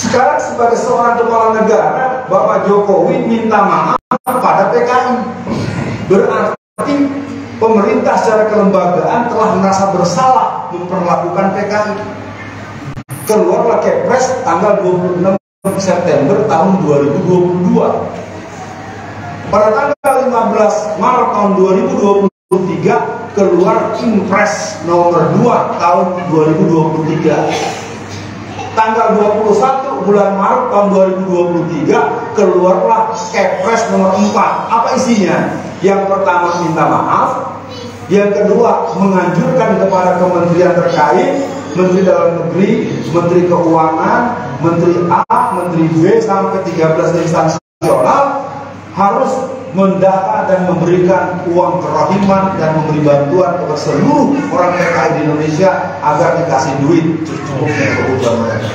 Sekarang sebagai seorang kepala negara, Bapak Jokowi minta maaf pada PKI. Berarti pemerintah secara kelembagaan telah merasa bersalah memperlakukan PKI. Keluarlah Kepres tanggal 26 September tahun 2022. Pada tanggal 15 Maret tahun 2023 keluar Impres nomor 2 tahun 2023. Tanggal 21 bulan Maret tahun 2023 keluarlah Kepres nomor 4. Apa isinya? Yang pertama minta maaf, yang kedua menganjurkan kepada kementerian terkait, Menteri Dalam Negeri, Menteri Keuangan, Menteri A, Menteri B sampai 13 instansi nasional harus mendata dan memberikan uang kerahiman dan memberi bantuan kepada seluruh orang PKI di Indonesia agar dikasih duit secukupnya kebutuhan mereka.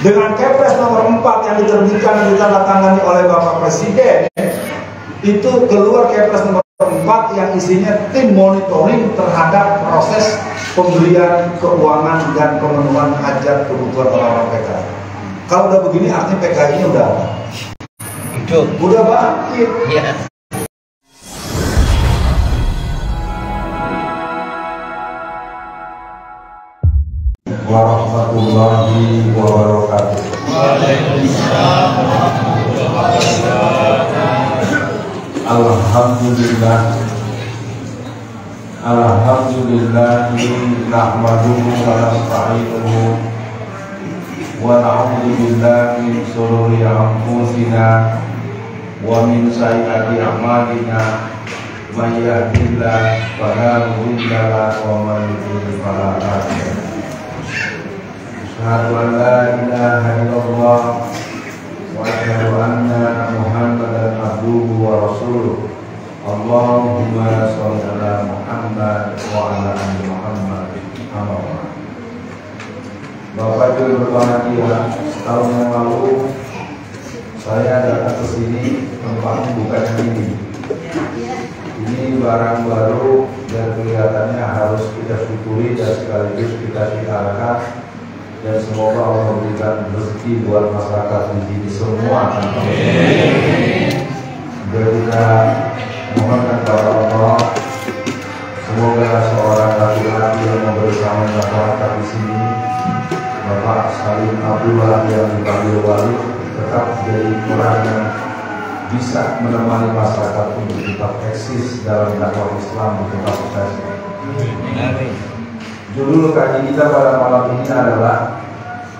Dengan Kepres nomor 4 yang diterbitkan dan ditandatangani oleh Bapak Presiden, itu keluar Kepres nomor 4 yang isinya tim monitoring terhadap proses pemberian keuangan dan pemenuhan hajat kebutuhan orang-orang PKI. Kalau udah begini artinya PKI-nya udah bangkit. Iya. Warahmatullahi wabarakatuh. Waalaikumsalam warahmatullahi wabarakatuh. Alhamdulillah. Alhamdulillah nahmaduhu wa nasta'inuhu wa na'udzu billahi min shururi anfusina wa min sayyiati a'malina may yahdihillahu fala mudilla lahu wa man yudlil fala hadiya lahu. Asyhadu an la ilaha illallah wa asyhadu anna Muhammadan abduhu wa rasuluh. Allahumma shalli ala Muhammad wa ala ali Muhammad. Amin. Bapak Ibu berbahagia, setahun yang lalu saya datang ke sini, tempatnya bukan yang ini. Ini barang baru dan kelihatannya harus kita syukuri dan sekaligus kita syukurkan, dan semoga Allah memberikan rezeki buat masyarakat di sini semua. Kita mohonkan kepada Allah, semoga seorang laki-laki yang membersama masyarakat di sini, Bapak Salim Abdullah yang dipanggil wali, tetap jadi orang yang bisa menemani masyarakat untuk tetap eksis dalam dakwah Islam untuk sukses. Judul kaji kita pada malam ini adalah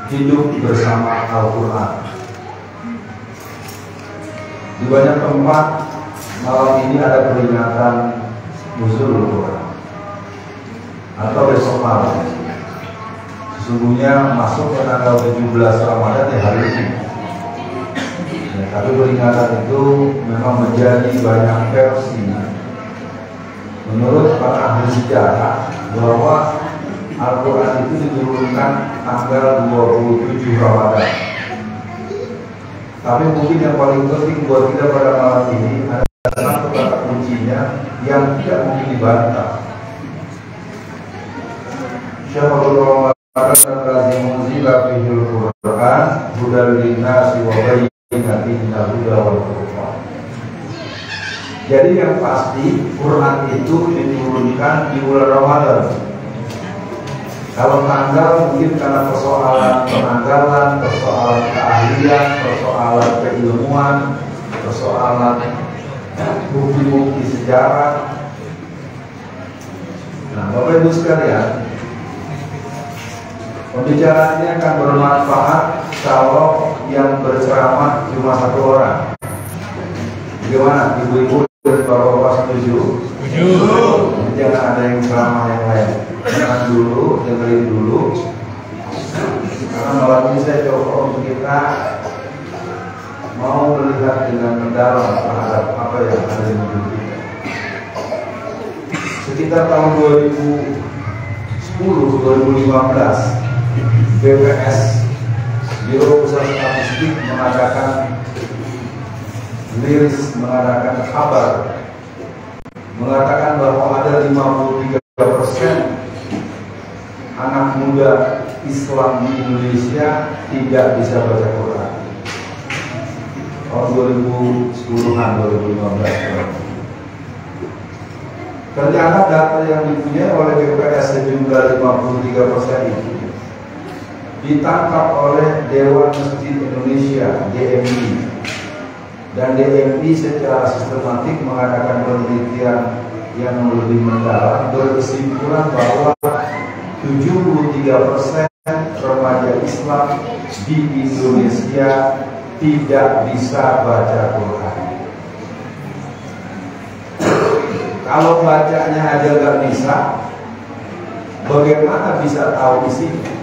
hidup bersama Al-Quran. Di banyak tempat malam ini ada peringatan Nuzulul Quran atau besok malam. Sesungguhnya masuk ke tanggal 17 Ramadan di hari ini. Ya, tapi peringatan itu memang menjadi banyak versi. Menurut para ahli sejarah bahwa Al-Quran itu diturunkan tanggal 27 Ramadan. Tapi mungkin yang paling penting buat kita pada malam ini adalah satu kata kuncinya yang tidak mungkin dibantah. Syahrul Ramadan allazi unzila fihil Qur'an hudal linnasi wa bayyinatin minal huda wal furqan. Jadi yang pasti Quran itu diturunkan di bulan Ramadan. Kalau tanggal mungkin karena persoalan penanggalan, persoalan keahlian, persoalan keilmuan, persoalan bukti-bukti sejarah. Nah, Bapak Ibu sekalian, pembicaraannya akan bermanfaat kalau yang berceramah cuma satu orang. Bagaimana ibu-ibu dan bapak-bapak setuju? Setuju. Jangan ada yang ceramah yang lain. Jangan dulu, dengerin dulu. Karena malam ini saya coba untuk kita mau melihat dengan mendalam terhadap apa yang ada di hidup kita. Sekitar tahun 2010-2015, BPS Biro Pusat Statistik mengadakan kabar mengatakan bahwa ada 53% anak muda Islam di Indonesia tidak bisa baca Quran. Tahun 2010-an, 2015. Ternyata data yang dipunyai oleh BPS sejumlah 53% itu ditangkap oleh Dewan Masjid Indonesia (DMI), dan DMI secara sistematik mengadakan penelitian yang lebih mendalam berkesimpulan bahwa 73% remaja Islam di Indonesia tidak bisa baca Quran. Kalau bacanya aja nggak bisa, bagaimana bisa tahu isinya?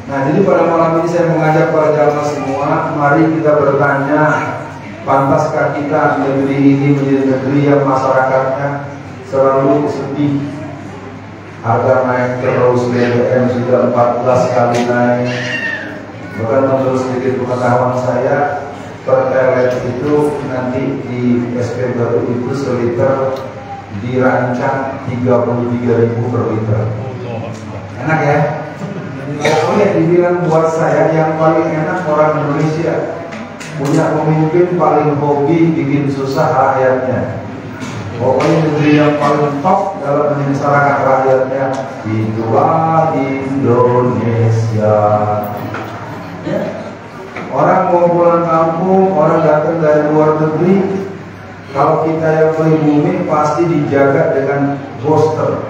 Nah, jadi pada malam ini saya mengajak para jamaah semua, mari kita bertanya, pantaskah kita negeri ini menjadi negeri yang masyarakatnya selalu sedih? Harga naik terus, BBM sudah 14 kali naik. Bahkan menurut sedikit pengetahuan saya, pertalite itu nanti di SP baru itu seliter dirancang 33.000 per liter. Enak ya? Pokoknya dibilang buat saya yang paling enak orang Indonesia, punya pemimpin paling hobi bikin susah rakyatnya. Pokoknya negeri yang paling top dalam menyengsarakan rakyatnya, itulah Indonesia. Ya. Orang mau pulang kampung, orang datang dari luar negeri, kalau kita yang pribumi pasti dijaga dengan booster.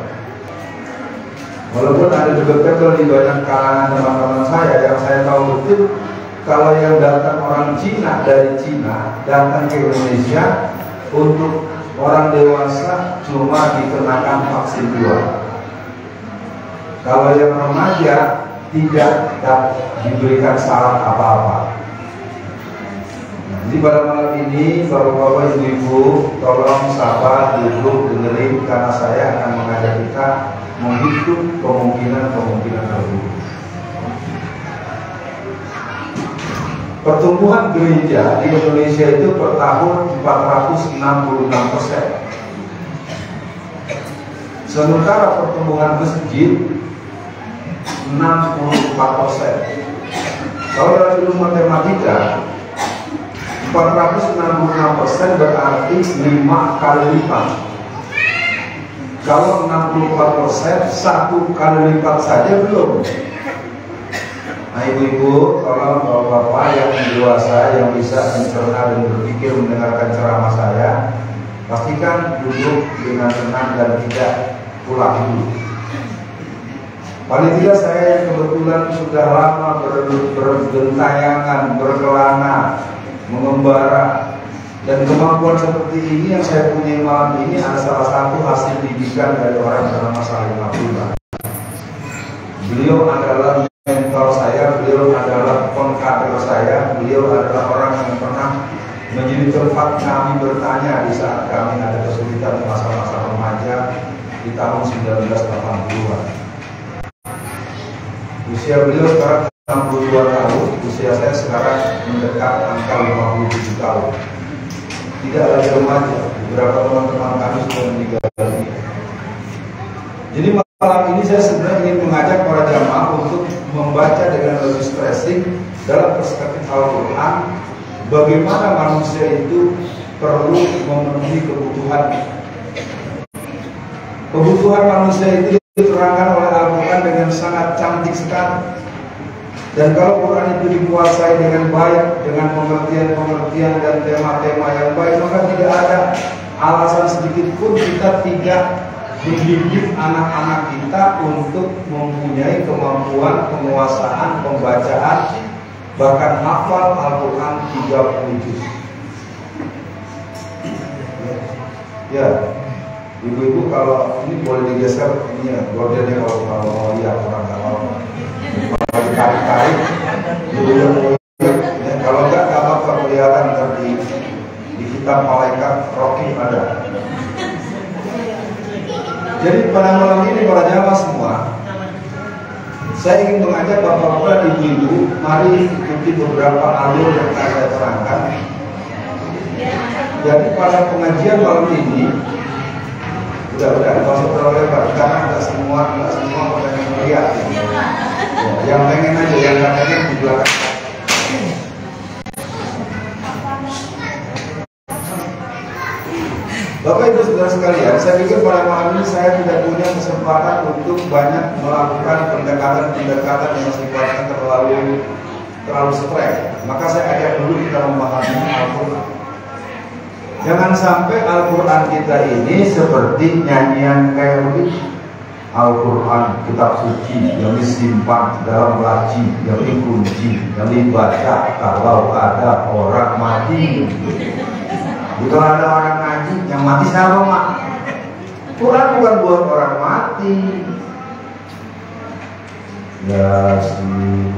Walaupun ada debat-debat di banyak kalangan teman-teman saya yang saya tahu betul, kalau yang datang orang Cina dari Cina datang ke Indonesia, untuk orang dewasa cuma dikenakan vaksin 2. Kalau yang remaja tidak diberikan syarat apa-apa. Jadi pada malam ini bapak-bapak ibu-ibu, tolong sabar, duduk, dengerin, karena saya akan mengajak kita menghitung kemungkinan terburuk. Pertumbuhan gereja di Indonesia itu per tahun 466%. Sementara pertumbuhan masjid 64%. Kalau dalam ilmu matematika 466% berarti 5 kali lipat. Kalau 64%, 1 kali lipat saja belum. Nah, ibu-ibu, tolong bapak-bapak yang dewasa yang bisa mencerna dan berpikir mendengarkan ceramah saya, pastikan duduk dengan tenang dan tidak pulang dulu. Paling tidak saya yang kebetulan sudah lama bergentayangan, berkelana, mengembara, dan kemampuan seperti ini yang saya punya malam ini adalah salah satu hasil didikan dari orang bernama Salim Abdullah. Beliau adalah mentor saya, beliau adalah konkader saya, beliau adalah orang yang pernah menjadi tempat kami bertanya di saat kami ada kesulitan masa-masa remaja di tahun 1980-an. Usia beliau sekarang 62 tahun, usia saya sekarang mendekat angka 57 tahun. Tidak lagi remaja, beberapa teman-teman kami sudah meninggal. Jadi malam ini saya sebenarnya ingin mengajak para jamaah untuk membaca dengan lebih stressing dalam perspektif Al-Quran, bagaimana manusia itu perlu memenuhi kebutuhan. Kebutuhan manusia itu diterangkan oleh Al-Quran dengan sangat cantik sekali. Dan kalau Quran itu dikuasai dengan baik, dengan pengertian-pengertian dan tema-tema yang baik, maka tidak ada alasan sedikit pun kita tidak mendidik anak-anak kita untuk mempunyai kemampuan penguasaan, pembacaan, bahkan hafal Al-Quran 30 juz. Ya, ibu-ibu kalau ini boleh digeser ini ya, gordennya kalau mau lihat orang kalau ditarik-tarik, ya, kalau enggak apa kelihatan nanti di kitab malaikat Rocky ada. Jadi pada malam ini para jamaah semua, saya ingin mengajak bapak-bapak dan ibu-ibu, mari ikuti beberapa alur yang akan saya terangkan. Jadi pada pengajian malam ini, udah nggak usah terlalu lebar karena nggak semua teriak. Ya, yang pengen aja, yang nggak pengen di belakang. Bapak Ibu Saudara sekalian, saya pikir pada malam ini saya tidak punya kesempatan untuk banyak melakukan pendekatan-pendekatan yang sifatnya terlalu strek. Maka saya ajak dulu kita memahami Al-Quran. Jangan sampai Al-Quran kita ini seperti nyanyian kayak begini. Al-Quran kitab suci yang disimpan dalam laci, yang dikunci, yang dibaca kalau ada orang mati. Jika ada orang ngaji yang mati siapa mak? Quran bukan buat orang mati. Yasin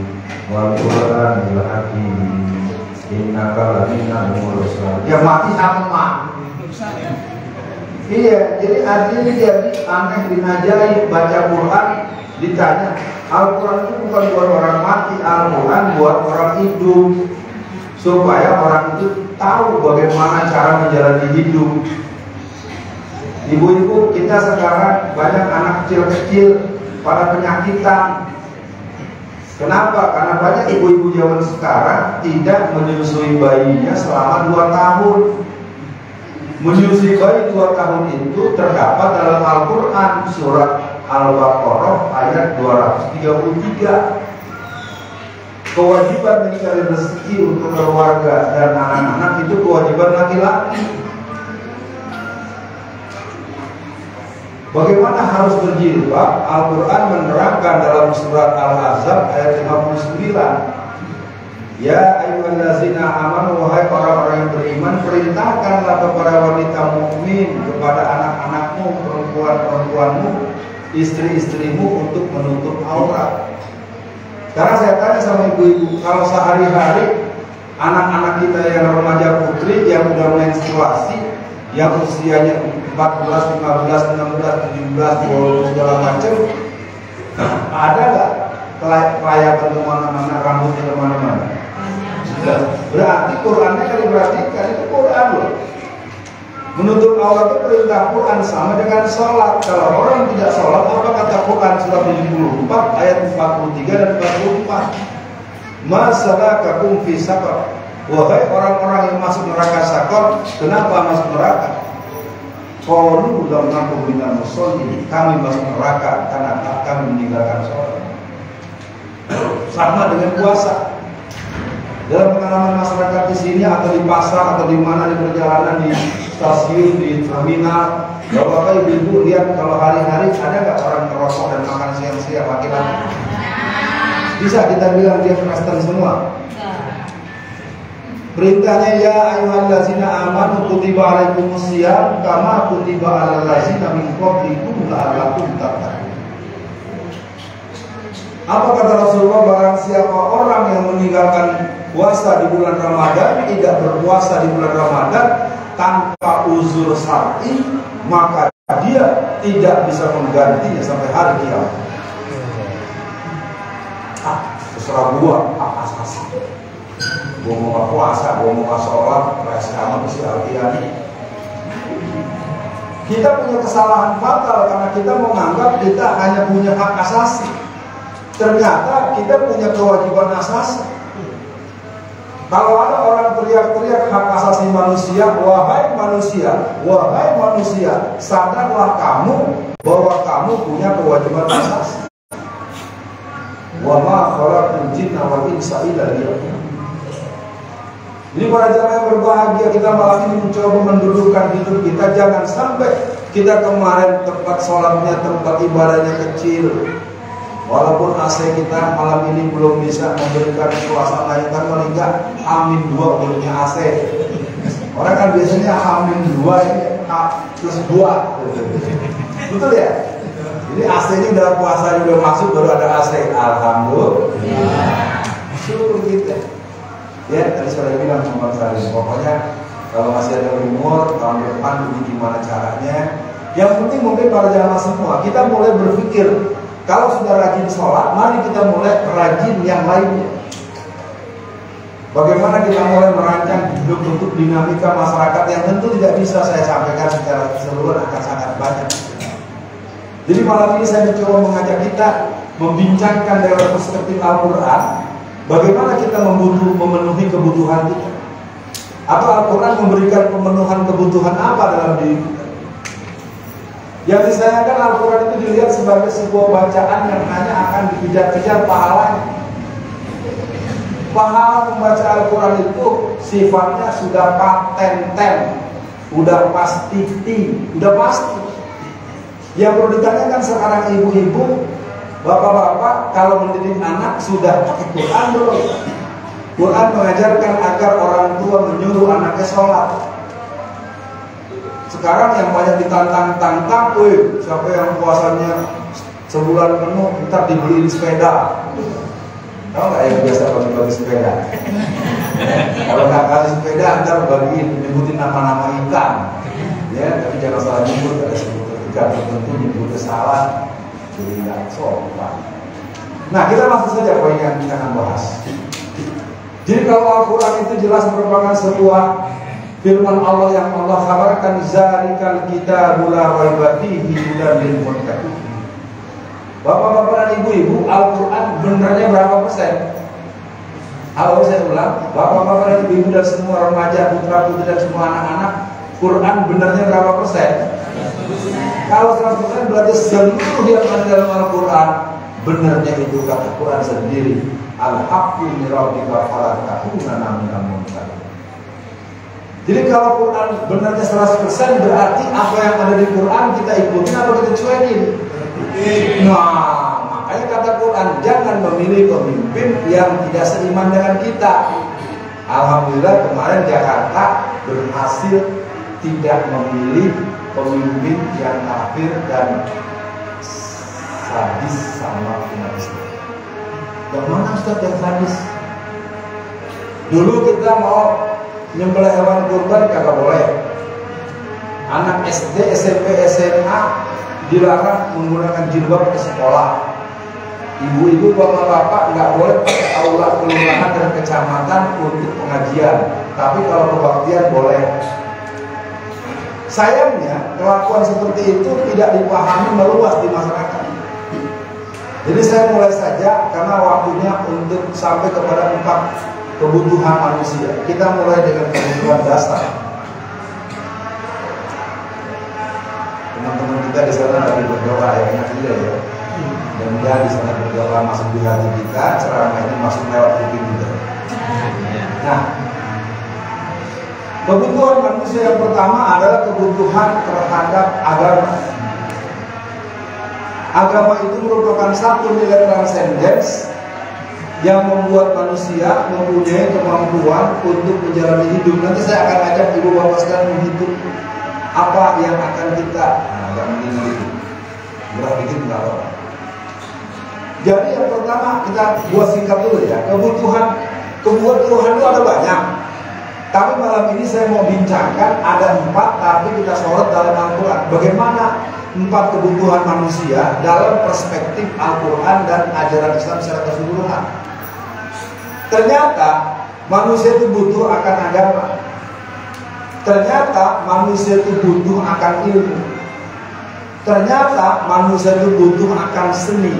wal Quran bil hakim innaka lamina mursalin. Yang mati siapa mak? Iya, jadi artinya dia aneh bin ajaib baca Quran ditanya Al-Quran itu bukan buat orang mati, Al-Quran buat orang hidup supaya orang itu tahu bagaimana cara menjalani hidup. Ibu-ibu kita sekarang banyak anak kecil-kecil pada penyakitan. Kenapa? Karena banyak ibu-ibu zaman sekarang tidak menyusui bayinya selama 2 tahun. Menyusui bayi 2 tahun itu terdapat dalam Al-Quran surat Al-Baqarah ayat 233. Kewajiban mencari rezeki untuk keluarga dan anak-anak itu kewajiban laki-laki. Bagaimana harus berjilbab? Al-Quran menerangkan dalam surat Al-Ahzab ayat 59. Ya ayyuhallazina amanu, wahai orang-orang yang beriman, perintahkanlah kepada wanita mukmin, kepada anak-anakmu, perempuan-perempuanmu, istri-istrimu untuk menutup aurat. Sekarang saya tanya sama ibu-ibu, kalau sehari-hari anak-anak kita yang remaja putri yang udah menstruasi, yang usianya 14, 15, 16, 17, 20 segala macam, ada nggak kelayakan kemana-mana, rambutnya kemana-mana? Berarti Qurannya kalau diperhatikan itu Quran loh. Menutup aurat itu perintah Quran sama dengan sholat. Kalau orang tidak sholat, apa kata Quran surat 74 ayat 43 dan 44? Masalakakum fi saqar. Wahai orang-orang yang masuk neraka sakor, kenapa masuk neraka? Qalu lam nakum minal musallin. Kami masuk neraka karena kami meninggalkan sholat. Sama dengan puasa. Dalam pengalaman masyarakat di sini atau di pasar atau di mana di perjalanan, di stasiun, di terminal, bapak ibu lihat kalau hari-hari ada nggak orang ngerokok dan makan siang-siang laki-laki? Bisa kita bilang dia Kristen semua? Perintahnya ya ayyuhallazina amanu kutiba alaikumusiyam kama kutiba alal ladzina min qablikum la'allakum tattaqun. Apa kata Rasulullah? Barang siapa orang yang meninggalkan puasa di bulan Ramadan, tidak berpuasa di bulan Ramadan tanpa uzur syar'i, maka dia tidak bisa menggantinya sampai hari kiamat. Terserah gua, apa asasi? Gua mau puasa, gua mau sholat, rasa amat mesti artinya. Kita punya kesalahan fatal karena kita menganggap kita hanya punya hak asasi. Ternyata kita punya kewajiban asasi. Kalau ada orang teriak-teriak hak asasi manusia, wahai manusia, sadarlah kamu bahwa kamu punya kewajiban asasi. Wa ma khalaqtul jinna wal insa illa liya'budun. Jadi para jamaah yang berbahagia, kita malam ini mencoba mendudukkan hidup kita. Jangan sampai kita kemarin tempat sholatnya, tempat ibadahnya kecil. Walaupun AC kita malam ini belum bisa memberikan suasana yang kan paling enggak amin 2 punya AC. Orang kan biasanya amin 2 ini plus 2. Betul ya? Jadi AC ini udah puasa juga masuk baru ada AC. Alhamdulillah. Syukur kita. Ya, tadi saya bilang sama saya, pokoknya kalau masih ada umur tahun depan ini gimana caranya. Yang penting mungkin para jamaah semua kita mulai berpikir, kalau sudah rajin sholat, mari kita mulai rajin yang lainnya. Bagaimana kita mulai merancang bentuk dinamika masyarakat yang tentu tidak bisa saya sampaikan secara keseluruhan, akan sangat banyak. Jadi malam ini saya mencoba mengajak kita membincangkan dari perspektif Al-Quran, bagaimana kita memenuhi kebutuhan kita? Atau Al-Quran memberikan pemenuhan kebutuhan apa dalam diri kita? Yang disayangkan Al-Quran itu dilihat sebagai sebuah bacaan yang hanya akan dikejar-kejar pahalanya. Pahala membaca Al-Quran itu sifatnya sudah paten, udah pasti. Yang perlu ditanyakan sekarang ibu-ibu, bapak-bapak, kalau mendidik anak sudah pakai Quran belum? Quran mengajarkan agar orang tua menyuruh anaknya sholat. Sekarang yang banyak ditantang-tantang, siapa yang puasanya sebulan penuh, ntar dibeliin sepeda. Tahu nggak yang biasa bagi-bagi sepeda? Kalau nggak kasih sepeda, ntar bagiin, nyebutin nama-nama ikan. Ya, tapi jangan salah nyebut, ada sebutan ikan tertentu nyebutnya salah, jadi nggak sopan. Nah, kita langsung saja poin yang kita akan bahas. Jadi kalau Al-Quran itu jelas merupakan sebuah firman Allah yang Allah kabarkan, zalikal kitabul la raiba fihi hudan lil muttaqin. Bapak-bapak dan ibu-ibu, Al-Quran benernya berapa persen? Kalau saya ulang, bapak-bapak dan ibu-ibu dan semua remaja, putra-putri dan semua anak-anak, Quran benernya berapa persen? Kalau 100% berarti seluruh yang ada dalam Al-Quran benernya itu kata Quran sendiri. Al-haqqu min rabbika fala takunanna minal mumtarin. Jadi kalau Quran benarnya 100% berarti apa yang ada di Quran kita ikutin atau kita cuekin? Nah, makanya kata Quran, jangan memilih pemimpin yang tidak seiman dengan kita. Alhamdulillah kemarin Jakarta berhasil tidak memilih pemimpin yang kafir dan sadis sama umat Islam. Yang mana Ustaz yang sadis? Dulu kita mau nyembelih hewan kurban kagak boleh. Anak SD, SMP, SMA dilarang menggunakan jilbab ke sekolah. Ibu-ibu, bapak-bapak nggak boleh pakai aula kelurahan dan kecamatan untuk pengajian. Tapi kalau kebaktian boleh. Sayangnya kelakuan seperti itu tidak dipahami meluas di masyarakat. Jadi saya mulai saja karena waktunya untuk sampai kepada 4 kebutuhan manusia. Kita mulai dengan kebutuhan dasar. Teman-teman kita di sana lagi berdoa ya, enak juga ya. Dan dia di sana berdoa masuk di hati kita, ceramah ini masuk lewat kuping kita. Nah, kebutuhan manusia yang pertama adalah kebutuhan terhadap agama. Agama itu merupakan satu nilai transcendence yang membuat manusia mempunyai kemampuan untuk menjalani hidup. Nanti saya akan ajak ibu bapak sekalian menghitung apa yang akan kita, yang ini berat dikit nggak apa. Jadi yang pertama kita buat singkat dulu ya. Kebutuhan itu ada banyak. Tapi malam ini saya mau bincangkan ada 4, tapi kita sorot dalam Al-Quran. Bagaimana 4 kebutuhan manusia dalam perspektif Al-Quran dan ajaran Islam secara keseluruhan. Ternyata manusia itu butuh akan agama. Ternyata manusia itu butuh akan ilmu. Ternyata manusia itu butuh akan seni.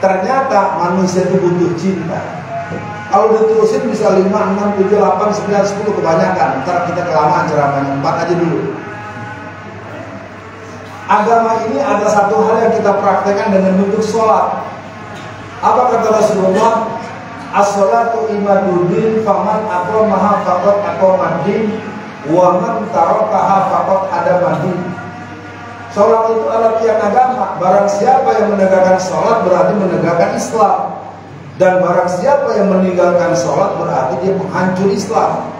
Ternyata manusia itu butuh cinta. Kalau diterusin bisa 5, 6, 7, 8, 9, 10 kebanyakan. Ntar kita kelamaan ceramahnya, 4 aja dulu. Agama ini ada satu hal yang kita praktekkan dengan bentuk sholat. Apa kata Rasulullah? As-sholatu imaduddin faman aqamaha faqad aqamadin wa man tarakaha faqad hadamadin. Sholat itu adalah tiang agama. Barang siapa yang menegakkan sholat berarti menegakkan Islam. Dan barang siapa yang meninggalkan sholat berarti dia penghancur Islam.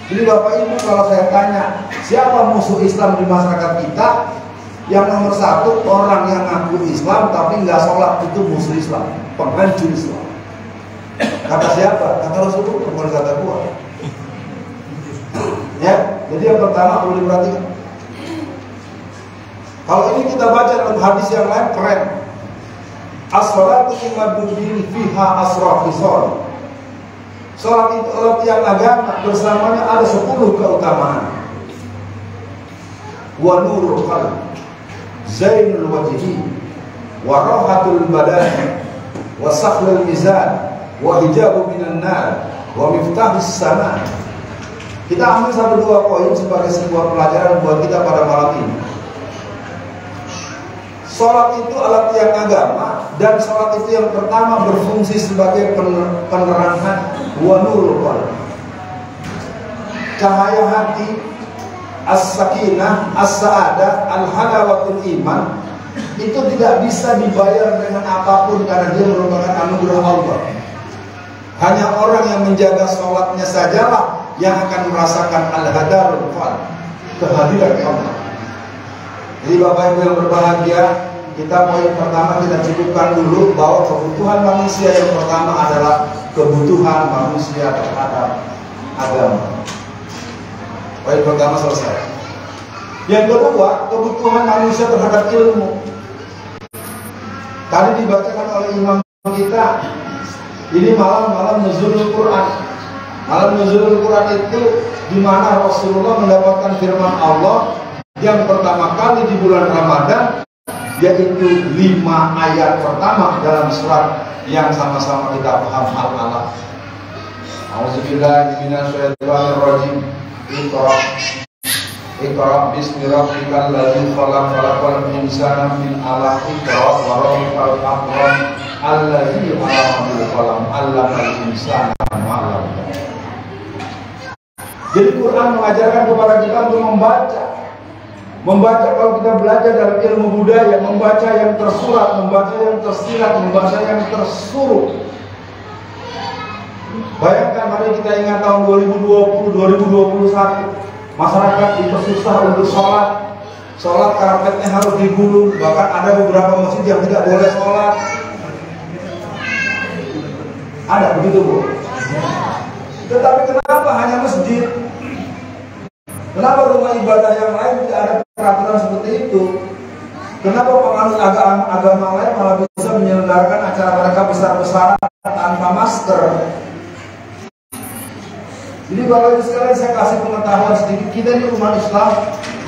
Jadi Bapak Ibu, kalau saya tanya siapa musuh Islam di masyarakat kita, yang nomor 1 orang yang ngaku Islam tapi nggak sholat, itu musuh Islam, penghancur Islam. Kata siapa? Kata Rasulullah, bukan kata gua. Ya, jadi yang pertama perlu diperhatikan. Kalau ini kita baca dalam hadis yang lain keren. As-sholatu imaduddin fiha asra fisal. Sholat itu adalah tiang agama, bersamanya ada 10 keutamaan. Wa nurul qalbi, zainul wajhi, wa rahatul badan, wa sakhlul mizan, wa hijabu minan nar, wa miftahus sana. Kita ambil 1-2 poin sebagai sebuah pelajaran buat kita pada malam ini. Sholat itu alat yang agama, dan sholat itu yang pertama berfungsi sebagai penerangan wa nurul qalbi, cahaya hati, as-sakinah, as-sa'adah, al-halawatul iman. Itu tidak bisa dibayar dengan apapun karena dia merupakan anugerah Allah. Hanya orang yang menjaga sholatnya sajalah yang akan merasakan al-hadarul qalbi, kehadiran Allah. Jadi Bapak Ibu yang berbahagia, kita poin pertama kita cukupkan dulu bahwa kebutuhan manusia yang pertama adalah kebutuhan manusia terhadap agama. Poin pertama selesai. Yang kedua, kebutuhan manusia terhadap ilmu. Tadi dibacakan oleh imam kita, ini malam nuzulul Quran. Malam nuzulul Quran itu di mana Rasulullah mendapatkan firman Allah yang pertama kali di bulan Ramadan, yaitu 5 ayat pertama dalam surat yang sama-sama kita paham al-alaq. A'udzubillahi minasyaitonirrajim. Iqra bismi rabbikal ladzi khalaq, khalaqal insana min 'alaq. Iqra wa rabbukal akram alladzi 'allama bil qalam, 'allamal insana ma 'lam. Jadi Quran mengajarkan kepada kita untuk membaca. Membaca, kalau kita belajar dalam ilmu budaya, membaca yang tersurat, membaca yang tersirat, membaca yang tersuruh. Bayangkan, mari kita ingat tahun 2020, 2021, masyarakat dipersusah untuk sholat. Sholat karpetnya harus digulung, bahkan ada beberapa masjid yang tidak boleh sholat. Ada begitu, Bu? Tetapi kenapa hanya masjid? Kenapa rumah ibadah yang lain tidak ada peraturan seperti itu? Kenapa penganut agama lain malah bisa menyelenggarakan acara mereka besar-besaran tanpa masker? Jadi Bapak Ibu sekalian, saya kasih pengetahuan sedikit. Kita ini umat Islam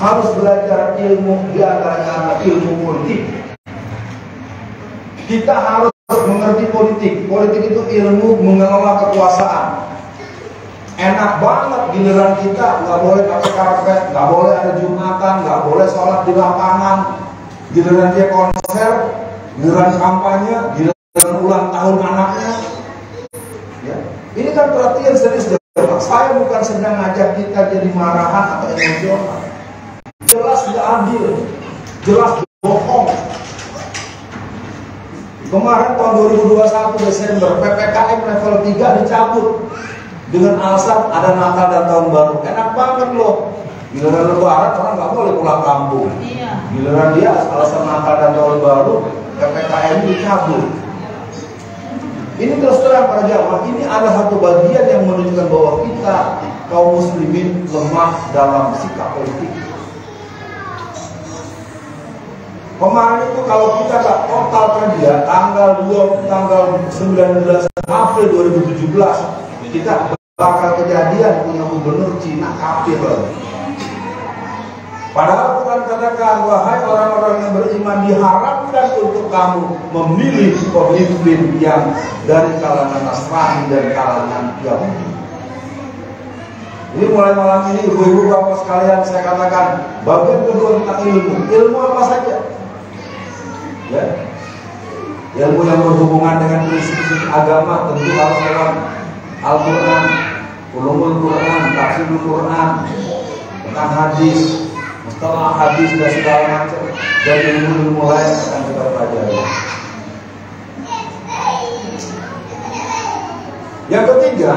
harus belajar ilmu, di antaranya ilmu politik. Kita harus mengerti politik. Politik itu ilmu mengelola kekuasaan. Enak banget giliran kita nggak boleh pakai karpet, nggak boleh ada jumatan, nggak boleh sholat di lapangan. Giliran dia konser, giliran kampanye, giliran ulang tahun anaknya. Ya. Ini kan perhatian serius. Saya bukan sedang ngajak kita jadi marahan atau emosional. Jelas tidak adil, jelas bohong. Kemarin tahun 2021 Desember PPKM level 3 dicabut dengan alasan ada Natal dan Tahun Baru. Enak banget loh. Giliran Lebaran orang nggak boleh pulang kampung. Giliran dia alasan Natal dan Tahun Baru, PPKM dicabut. Ini terus terang para jamaah, ini ada satu bagian yang menunjukkan bahwa kita kaum muslimin lemah dalam sikap politik. Kemarin itu kalau kita tak total kerja tanggal 19 April 2017, kita bakal kejadian punya gubernur Cina kafir lagi. Padahal Quran katakan, wahai orang-orang yang beriman, diharapkan untuk kamu memilih pemimpin yang dari kalangan Nasrani dan kalangan Yahudi. Jadi mulai malam ini ibu-ibu bapak sekalian, saya katakan bagian kedua tentang ilmu. Ilmu apa saja? Ya. Ilmu yang berhubungan dengan prinsip-prinsip agama tentu harus lewat Al-Quran, ulumul Quran, tafsirul Quran, tentang hadis, mustalah hadis dan segala macam, dan ilmu-ilmu lain akan kita pelajari. Yang ketiga,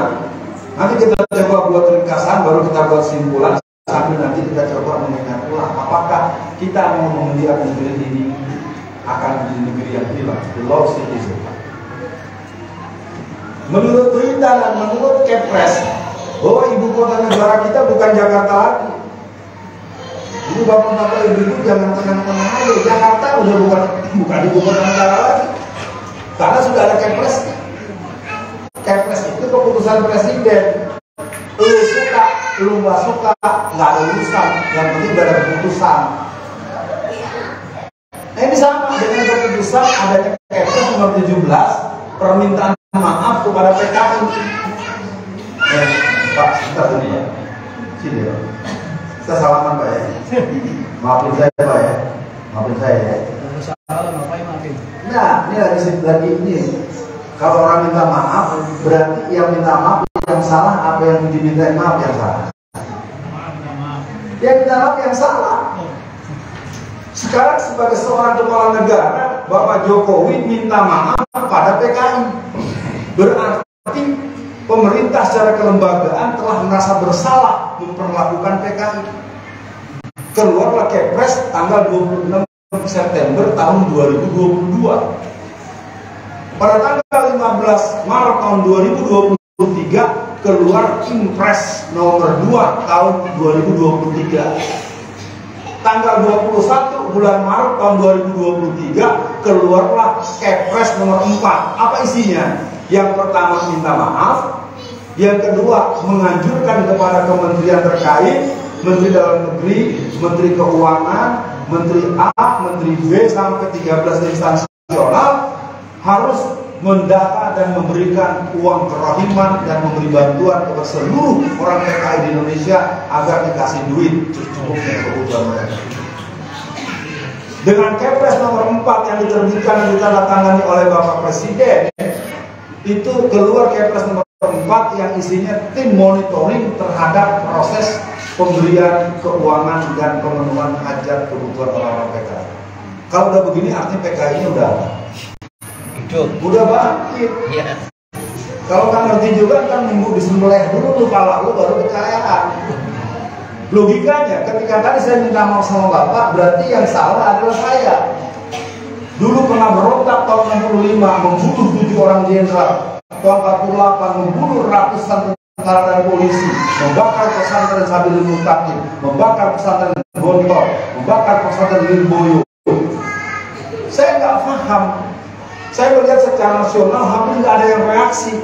nanti kita coba buat ringkasan, baru kita buat simpulan, sambil nanti kita coba mengingat ulang apakah kita mau mendidik negeri ini akan menjadi negeri yang hilang, the lost citizen. Menurut berita dan menurut Kepres, bahwa ibu kota negara kita bukan Jakarta lagi. Jadi bapak-bapak ibu jangan tenang-tenang aja. Jakarta udah bukan ibu kota negara lagi, karena sudah ada Kepres. Kepres itu keputusan presiden. Lu suka, lu nggak suka, nggak ada urusan. Yang penting udah ada keputusan. Nah, ini sama dengan keputusan adanya Kepres nomor 17 permintaan maaf kepada PKI. Pak, sebentar dulu ya. Sini ya. Kita salaman Pak ya. Maafin saya Pak ya. Maafin saya ya. Nah, ini lagi ini. Kalau orang minta maaf, berarti yang minta maaf yang salah, apa yang diminta maaf yang salah? Yang minta maaf yang salah. Sekarang sebagai seorang kepala negara, Bapak Jokowi minta maaf pada PKI. Berarti pemerintah secara kelembagaan telah merasa bersalah memperlakukan PKI. Keluarlah Kepres tanggal 26 September tahun 2022. Pada tanggal 15 Maret tahun 2023 keluar Impres nomor 2 tahun 2023. Tanggal 21 bulan Maret tahun 2023 keluarlah Kepres nomor 4. Apa isinya? Yang pertama minta maaf, yang kedua menganjurkan kepada kementerian terkait, Menteri Dalam Negeri, Menteri Keuangan, Menteri A, Menteri B sampai 13 instansi nasional harus mendata dan memberikan uang kerohiman dan memberi bantuan kepada seluruh orang PKI di Indonesia agar dikasih duit secukupnya kebutuhan mereka. Dengan Kepres nomor 4 yang diterbitkan dan ditandatangani oleh Bapak Presiden, itu keluar Kepres nomor 4 yang isinya tim monitoring terhadap proses pemberian keuangan dan pemenuhan hajat kebutuhan orang-orang PKI. Kalau udah begini artinya PKI-nya udah bangkit. Yeah. Kalau nggak ngerti juga kan minggu disembelih dulu tuh kepala lu baru kecayaan. Logikanya ketika tadi saya minta maaf sama Bapak, berarti yang salah adalah saya. Dulu pernah berontak tahun 65 membunuh 7 orang jenderal, tahun 48 membunuh ratusan tentara dan polisi, membakar pesantren Sabil Mustaqim, membakar pesantren Gontor, membakar pesantren Lirboyo. Saya nggak paham. Saya melihat secara nasional hampir nggak ada yang reaksi.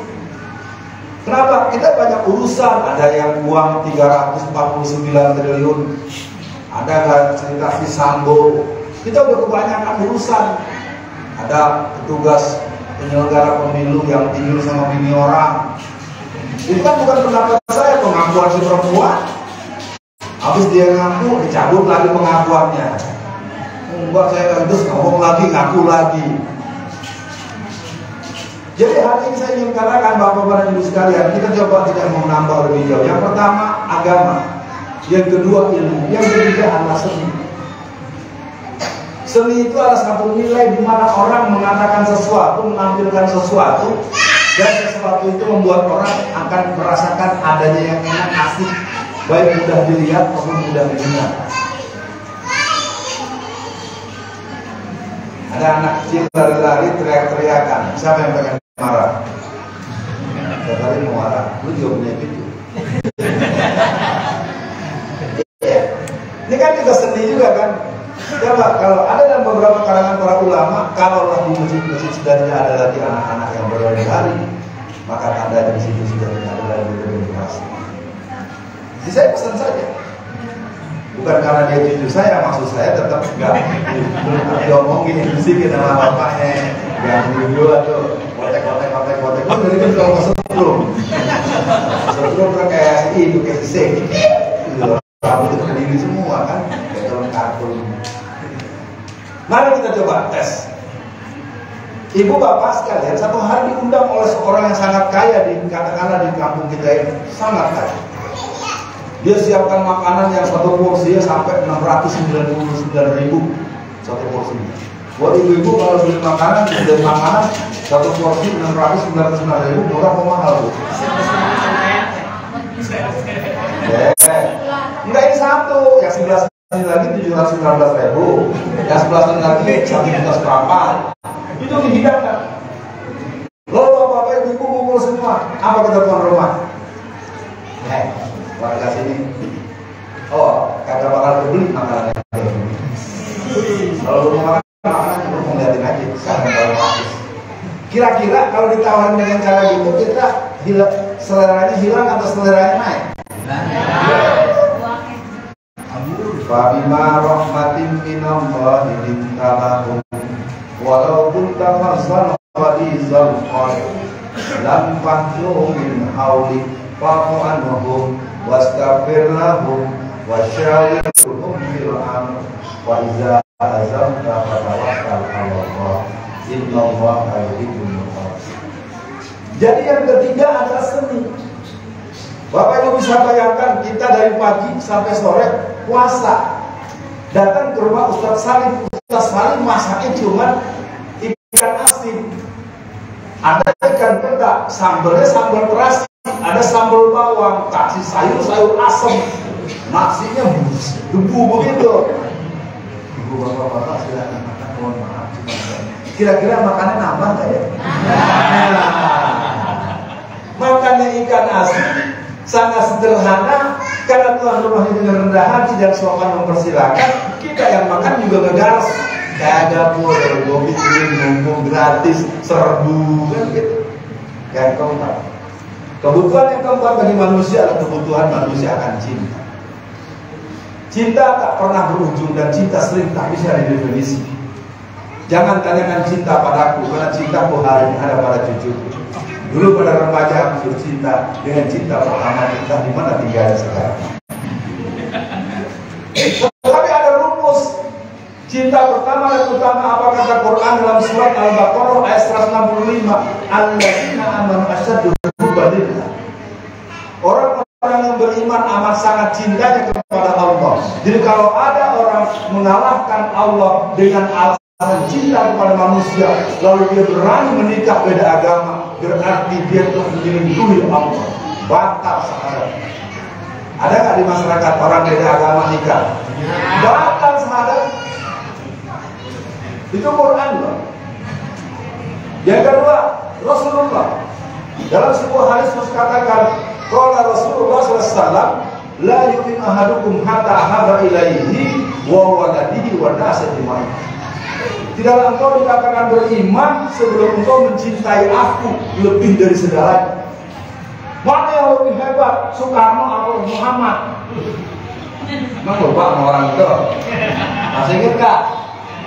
Kenapa? Kita banyak urusan. Ada yang uang 349 triliun, ada nggak cerita si Sambo. Kita udah kebanyakan urusan. Ada petugas penyelenggara pemilu yang tidur sama bini orang. Itu kan bukan pendapat saya, pengakuan si perempuan. Habis dia ngaku, dicabut lagi pengakuannya. Enggak, saya terus ngomong lagi, ngaku lagi. Jadi hari ini saya ingin katakan Bapak-Bapak dan Ibu sekalian, kita coba tidak mau menambah lebih jauh. Yang pertama agama, yang kedua ilmu, yang ketiga adalah seni. Seni itu adalah satu nilai di mana orang mengatakan sesuatu, menampilkan sesuatu, dan sesuatu itu membuat orang akan merasakan adanya yang enak, asik, baik mudah dilihat maupun mudah didengar. Ada anak kecil lari-lari teriak-teriakan, siapa yang pengen marah? Tadi mau marah, lu juga punya gitu. Ini kan juga seni juga kan. Coba kalau ada dalam beberapa kalangan para ulama, kalaulah di masjid-masjid sudah tidak ada lagi anak-anak yang berlari-lari, maka tanda di situ sudah tidak ada lagi berdemokrasi. Jadi saya pesan saja, bukan karena dia cucu saya, maksud saya tetap enggak diomongin sedikit sama bapaknya, yang dulu tuh kotek. Lu dari itu kalau kesetrum tuh kayak itu kayak sisik, kamu itu berdiri semua kan, kayak dalam kartun. Mari kita coba tes. Ibu bapak sekalian, satu hari diundang oleh seorang yang sangat kaya di katakanlah di kampung kita ini, sangat kaya. Dia siapkan makanan yang satu porsinya sampai 699.000 satu porsinya. Buat ibu-ibu kalau beli makanan satu porsi 699.000 murah atau mahal bu? Enggak, ini satu, yang sebelah sini lagi 719.000, yang sebelah sini lagi 1 juta seperempat. Itu dihidangkan. Lalu bapak-bapak ibu-ibu kumpul semua. Apa kita tuan rumah? Warga sini, oh kagak bakal beli makanan kayak gini. Kalau lu mau makan makanan cuma mau liatin aja, sekarang kalau habis. Kira-kira kalau ditawarin dengan cara gitu kita seleranya hilang atau seleranya naik? Fabima rahmatin minallahi lintabahum walau kunta fazzan ghalidhal qalbi lam faddu min hawlik fa'fu anhum wastaghfir lahum wasyawirhum fil amr wa idza azamta fatawakkal 'ala Allah innallaha yuhibbul muttaqin. Jadi yang ketiga adalah seni. Bapak Ibu bisa bayangkan kita dari pagi sampai sore puasa, datang ke rumah Ustaz Salim masaknya cuma ikan asin, ada ikan peda, sambalnya sambal terasi, ada sambal bawang, kasih sayur asam, nasinya debu begitu. Ibu bapak silakan makan, mohon maaf. Kira-kira makannya nambah nggak ya? Makannya ikan asin sangat sederhana karena tuan rumah itu rendah hati dan sopan mempersilahkan. Kita yang makan juga ngegaras, kagak boleh gue bikin mumpung gratis serbu kan gitu. Yang keempat, kebutuhan yang keempat bagi manusia adalah kebutuhan manusia akan cinta. Cinta tak pernah berujung dan cinta sering tak bisa didefinisi. Jangan tanyakan cinta padaku karena cintaku hari ini ada pada cucuku. Dulu pada remaja aku cinta dengan cinta pertama kita di mana tinggalnya sekarang. Tapi ada rumus cinta pertama dan utama. Apa kata Quran dalam surat Al-Baqarah ayat 165? Alladzina amanu asyaddu hubban lillah. Orang-orang yang beriman amat sangat cintanya kepada Allah. Jadi kalau ada orang mengalahkan Allah dengan alasan cinta kepada manusia, lalu dia berani menikah beda agama, berarti dia telah melindungi Allah. Batal syahadat. Ada nggak di masyarakat orang beda agama nikah? Batal syahadat. Itu Quran loh. Yang kedua, Rasulullah dalam sebuah hadis katakan, qala Rasulullah SAW, la yu'min ahadukum hatta ahaba ilaihi wa waladihi wa nasi ajma'in. Tidaklah engkau dikatakan beriman sebelum engkau mencintai aku lebih dari segalanya. Mana yang lebih hebat, Soekarno atau Muhammad? Emang lupa sama orang itu? Masih ingat gak?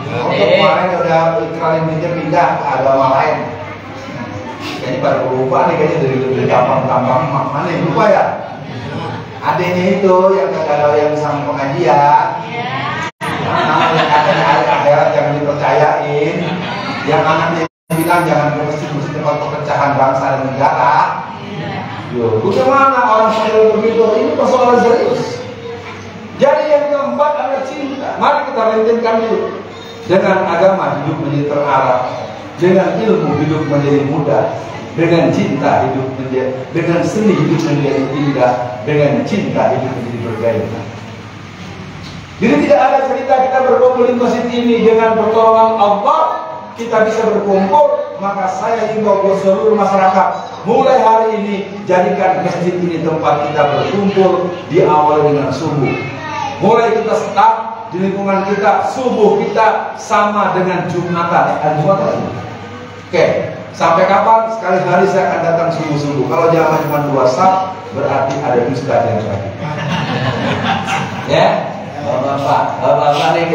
Waktu kemarin udah ikrarin pindah ke agama lain. Kayaknya pada lupa nih, kayaknya dari gampang-gampang mana yang lupa ya? Adanya itu yang kagak yang sama pengajian. Yang katanya akhirat jangan dipercayain, yang anaknya bilang jangan ke masjid tempat perpecahan bangsa dan negara. Yo, bagaimana orang model begitu? Ini persoalan serius. Jadi yang keempat adalah cinta. Mari kita renungkan dulu. Dengan agama hidup menjadi terarah, dengan ilmu hidup menjadi mudah, dengan cinta hidup menjadi, dengan seni hidup menjadi indah, dengan cinta hidup menjadi bergairah. Jadi tidak ada cerita kita berkumpul di masjid ini dengan pertolongan Allah kita bisa berkumpul. Maka saya himbau ke seluruh masyarakat, mulai hari ini jadikan masjid ini tempat kita berkumpul. Diawali dengan subuh. Mulai kita start di lingkungan kita, subuh kita sama dengan Jumatan. Jumatan. Oke, sampai kapan? Sekali hari saya akan datang subuh-subuh. Kalau jamaah cuma 2 saf, berarti ada dusta yang lagi. Ya. Bapak nih